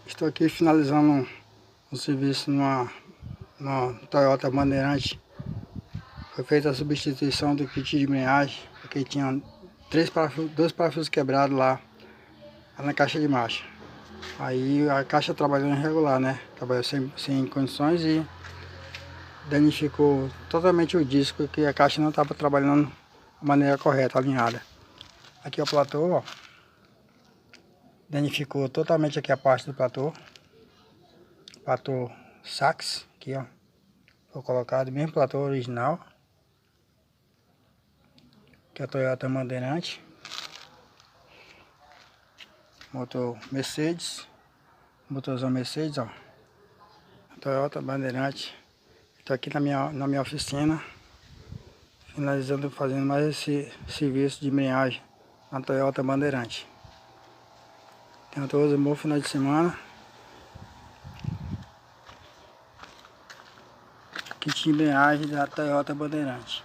Estou aqui finalizando um serviço numa Toyota Bandeirante. Foi feita a substituição do kit de embreagem, porque tinha dois parafusos quebrados lá na caixa de marcha. Aí a caixa trabalhando irregular, né? Trabalhou sem condições e danificou totalmente o disco, que a caixa não estava trabalhando da maneira correta, alinhada. Aqui é o platô, ó. Danificou totalmente aqui a parte do platô. Platô Sax, aqui ó. Foi colocado mesmo platô original. Que é a Toyota Bandeirante. Motor Mercedes. Motorzão Mercedes, ó. Toyota Bandeirante. Estou aqui na minha oficina. Finalizando, fazendo mais esse serviço de embreagem na Toyota Bandeirante. Tenham todos um bom final de semana. Kit de embreagem da Toyota Bandeirante.